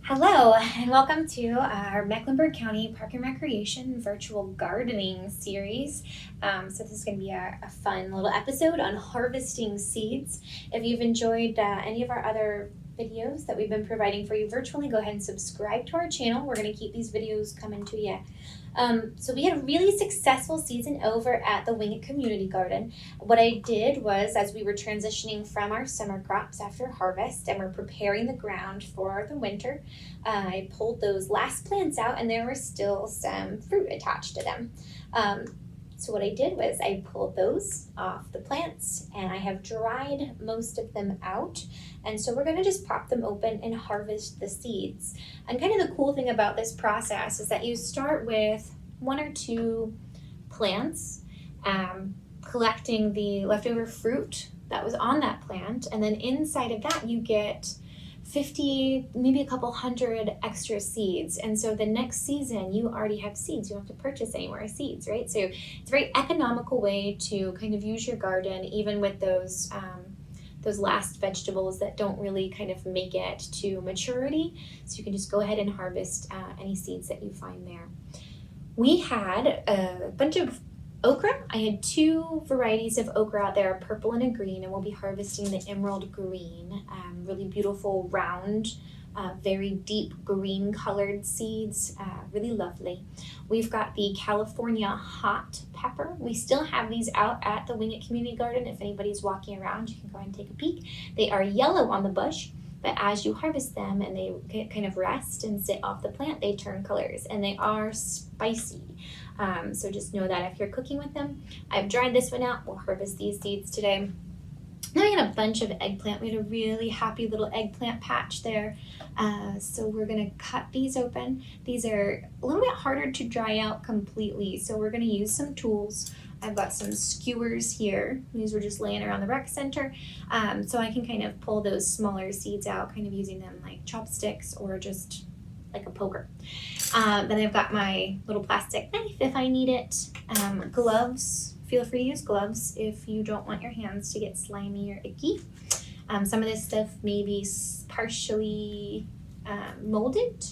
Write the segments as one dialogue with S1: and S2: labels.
S1: Hello, and welcome to our Mecklenburg County Park and Recreation virtual gardening series. So this is going to be a fun little episode on harvesting seeds. If you've enjoyed any of our other videos that we've been providing for you virtually, go ahead and subscribe to our channel. We're going to keep these videos coming to you. So we had a really successful season over at the Wing It Community Garden. What I did was, as we were transitioning from our summer crops after harvest and we're preparing the ground for the winter, I pulled those last plants out and there were still some fruit attached to them. So what I did was I pulled those off the plants and I have dried most of them out. And so we're going to just pop them open and harvest the seeds. And kind of the cool thing about this process is that you start with one or two plants, collecting the leftover fruit that was on that plant. And then inside of that you get 50, maybe a couple hundred extra seeds. And so the next season you already have seeds. You don't have to purchase any more seeds, right? So it's a very economical way to kind of use your garden, even with those last vegetables that don't really kind of make it to maturity. So you can just go ahead and harvest any seeds that you find there. We had a bunch of okra. I had two varieties of okra out there, a purple and a green, and we'll be harvesting the emerald green. Really beautiful, round, very deep green colored seeds, really lovely. We've got the California hot pepper. We still have these out at the Wing It Community Garden. If anybody's walking around, you can go ahead and take a peek. They are yellow on the bush, but as you harvest them and they kind of rest and sit off the plant, they turn colors and they are spicy. So just know that if you're cooking with them. I've dried this one out. We'll harvest these seeds today. Then we had a bunch of eggplant. We had a really happy little eggplant patch there. So we're going to cut these open. These are a little bit harder to dry out completely, so we're going to use some tools. I've got some skewers here. These were just laying around the rec center. So I can kind of pull those smaller seeds out, kind of using them like chopsticks or just like a poker. Then I've got my little plastic knife if I need it. Gloves. Feel free to use gloves if you don't want your hands to get slimy or icky. Some of this stuff may be partially molded.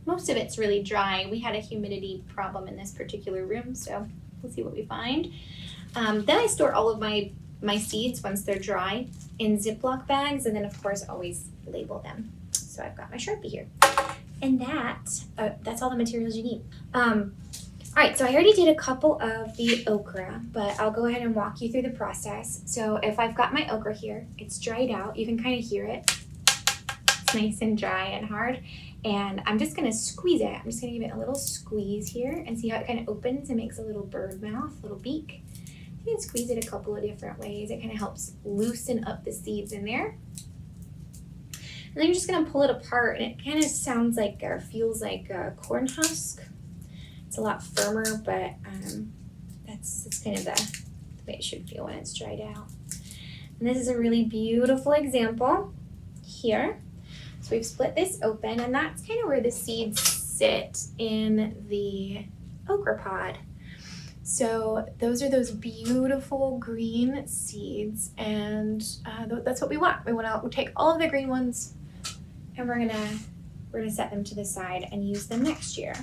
S1: Most of it's really dry. We had a humidity problem in this particular room, so we'll see what we find. Then I store all of my seeds once they're dry in Ziploc bags, and then of course always label them. So I've got my Sharpie here. And that's all the materials you need. All right, so I already did a couple of the okra, but I'll go ahead and walk you through the process. So if I've got my okra here, it's dried out. You can kind of hear it. It's nice and dry and hard. And I'm just going to squeeze it. I'm just going to give it a little squeeze here and see how it kind of opens and makes a little bird mouth, little beak. You can squeeze it a couple of different ways. It kind of helps loosen up the seeds in there. And then you're just going to pull it apart, and it kind of sounds like or feels like a corn husk. It's a lot firmer, but that's kind of the way it should feel when it's dried out. And this is a really beautiful example here. So we've split this open, and that's kind of where the seeds sit in the okra pod. So those are those beautiful green seeds, and that's what we want. We'll take all of the green ones, and we're gonna set them to the side and use them next year.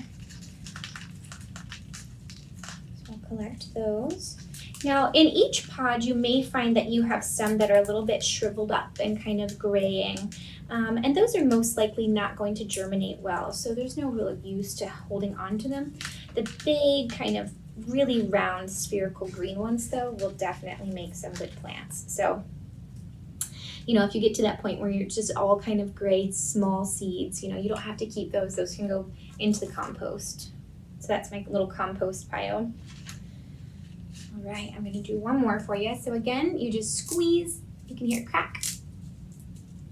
S1: Collect those. Now in each pod you may find that you have some that are a little bit shriveled up and kind of graying, and those are most likely not going to germinate well, so there's no real use to holding on to them. The big kind of really round spherical green ones though will definitely make some good plants. So you know, if you get to that point where you're just all kind of gray small seeds, you know, you don't have to keep those can go into the compost. So that's my little compost pile. All right, I'm going to do one more for you. So again, you just squeeze. You can hear it crack.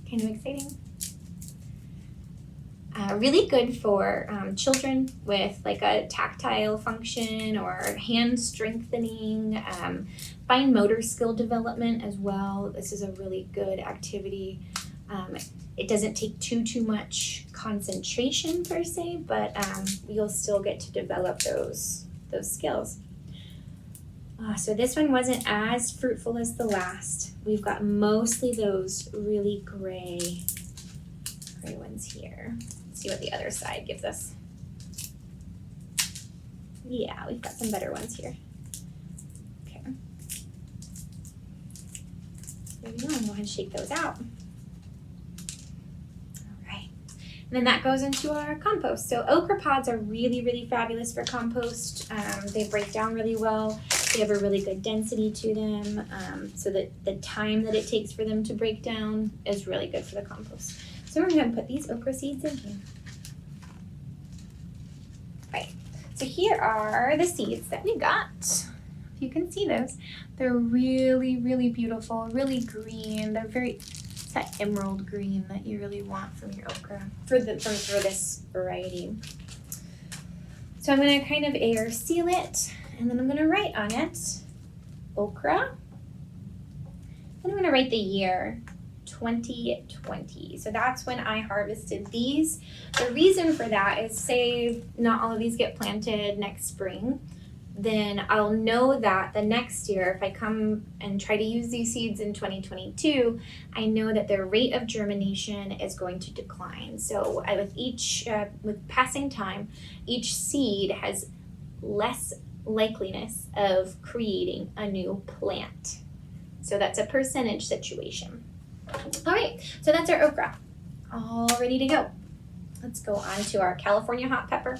S1: Kind of exciting. Really good for children with like a tactile function or hand strengthening, fine motor skill development as well. This is a really good activity. It doesn't take too much concentration per se, but you'll still get to develop those skills. So this one wasn't as fruitful as the last. We've got mostly those really gray ones here. see what the other side gives us. Yeah, we've got some better ones here. Okay. There we go. I'm going to shake those out. All right. And then that goes into our compost. So okra pods are really, really fabulous for compost. They break down really well. They have a really good density to them, so that the time that it takes for them to break down is really good for the compost. So we're going to put these okra seeds in here. Right. So here are the seeds that we got. If you can see those, they're really, really beautiful, really green. They're it's that emerald green that you really want from your okra for this variety. So I'm going to kind of air seal it. And then I'm going to write on it, okra. And I'm going to write the year, 2020. So that's when I harvested these. The reason for that is, say not all of these get planted next spring, then I'll know that the next year, if I come and try to use these seeds in 2022, I know that their rate of germination is going to decline. So with passing time, each seed has less likeliness of creating a new plant. So that's a percentage situation. All right, so that's our okra, all ready to go. Let's go on to our California hot pepper.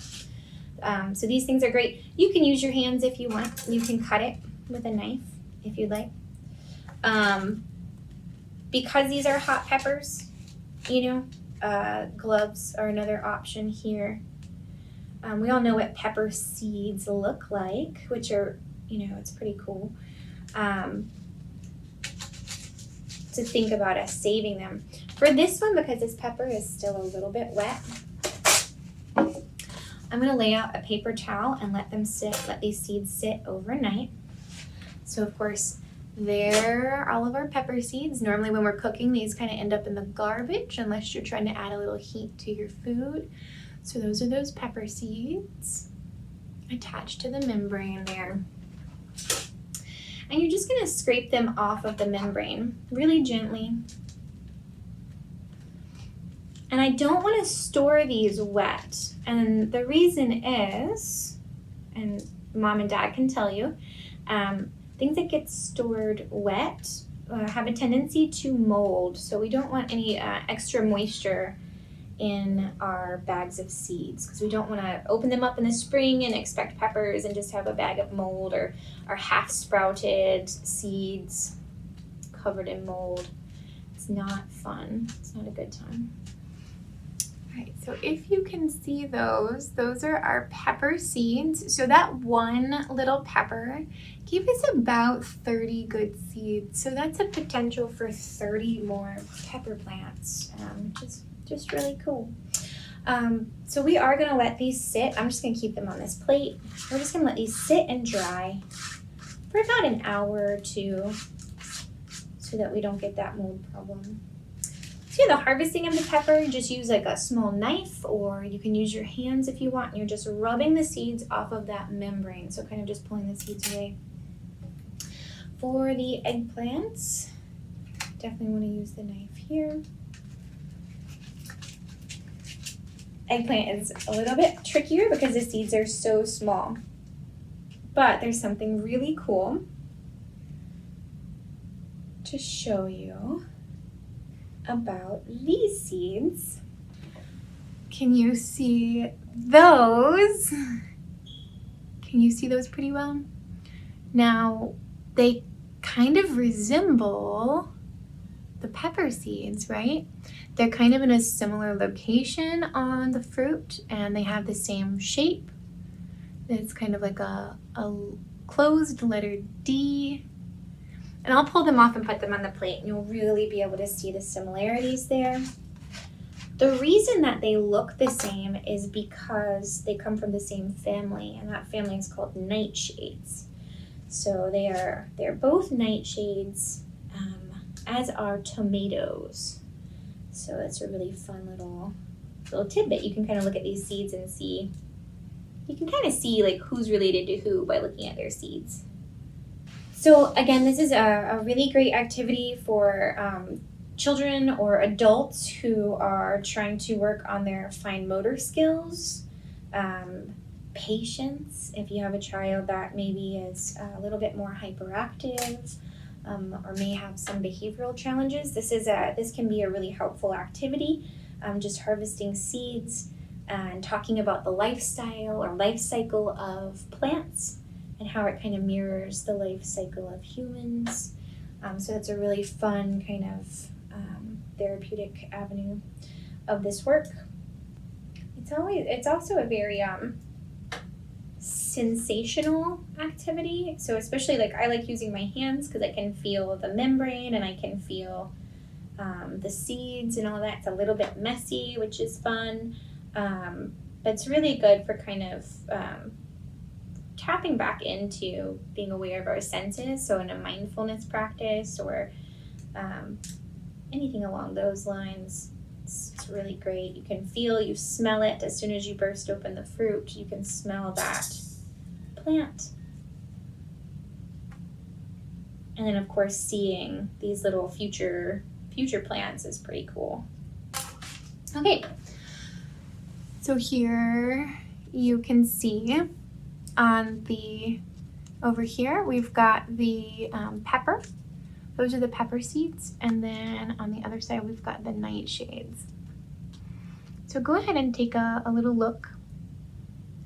S1: So these things are great. You can use your hands if you want. You can cut it with a knife if you'd like. Because these are hot peppers, gloves are another option here. We all know what pepper seeds look like, which are, it's pretty cool to think about us saving them. For this one, because this pepper is still a little bit wet, I'm going to lay out a paper towel and let these seeds sit overnight. So, of course, there are all of our pepper seeds. Normally when we're cooking, these kind of end up in the garbage unless you're trying to add a little heat to your food. So those are those pepper seeds attached to the membrane there. And you're just going to scrape them off of the membrane really gently. And I don't want to store these wet. And the reason is, and mom and dad can tell you, things that get stored wet have a tendency to mold. So we don't want any extra moisture in our bags of seeds, because we don't want to open them up in the spring and expect peppers and just have a bag of mold, or half sprouted seeds covered in mold. It's not fun. It's not a good time. All right, so if you can see those are our pepper seeds. So that one little pepper gave us about 30 good seeds. So that's a potential for 30 more pepper plants, which is just really cool. So we are going to let these sit. I'm just going to keep them on this plate. We're just going to let these sit and dry for about an hour or two so that we don't get that mold problem. So yeah, the harvesting of the pepper, just use like a small knife, or you can use your hands if you want. And you're just rubbing the seeds off of that membrane. So kind of just pulling the seeds away. For the eggplants, definitely want to use the knife here. Eggplant is a little bit trickier because the seeds are so small. But there's something really cool to show you about these seeds. Can you see those? Can you see those pretty well? Now, they kind of resemble the pepper seeds, right? They're kind of in a similar location on the fruit, and they have the same shape. It's kind of like a closed letter D. And I'll pull them off and put them on the plate, and you'll really be able to see the similarities there. The reason that they look the same is because they come from the same family, and that family is called Nightshades. So they're both nightshades, as are tomatoes. So it's a really fun little tidbit. You can kind of look at these seeds and see, you can kind of see like who's related to who by looking at their seeds. So again, this is a really great activity for children or adults who are trying to work on their fine motor skills, patience, if you have a child that maybe is a little bit more hyperactive, or may have some behavioral challenges. This can be a really helpful activity, just harvesting seeds and talking about the lifestyle or life cycle of plants and how it kind of mirrors the life cycle of humans. So it's a really fun kind of therapeutic avenue of this work. It's also a very sensational activity. So especially like I like using my hands because I can feel the membrane and I can feel the seeds and all that. It's a little bit messy, which is fun. But it's really good for kind of tapping back into being aware of our senses. So in a mindfulness practice or anything along those lines, it's really great. You can feel, you smell it as soon as you burst open the fruit. You can smell that plant. And then of course seeing these little future plants is pretty cool. Okay, so here you can see on over here we've got the pepper. Those are the pepper seeds, and then on the other side we've got the nightshades. So go ahead and take a little look.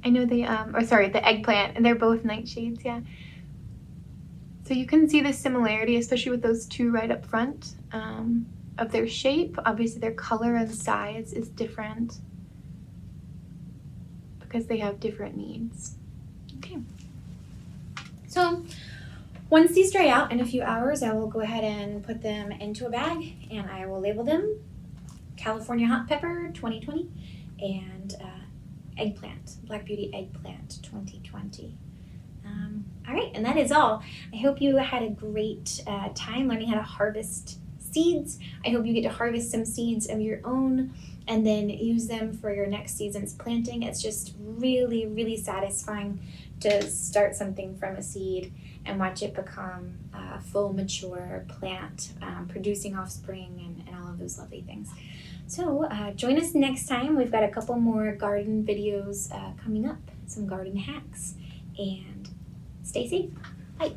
S1: I know the eggplant, and they're both nightshades, yeah. So you can see the similarity, especially with those two right up front, of their shape. Obviously their color and size is different because they have different needs. Okay. So once these dry out in a few hours, I will go ahead and put them into a bag and I will label them California Hot Pepper 2020 and Eggplant, Black Beauty Eggplant 2020. All right, and that is all. I hope you had a great time learning how to harvest seeds. I hope you get to harvest some seeds of your own and then use them for your next season's planting. It's just really, really satisfying to start something from a seed and watch it become a full mature plant, producing offspring and all of those lovely things. So join us next time. We've got a couple more garden videos coming up, some garden hacks, and stay safe. Bye.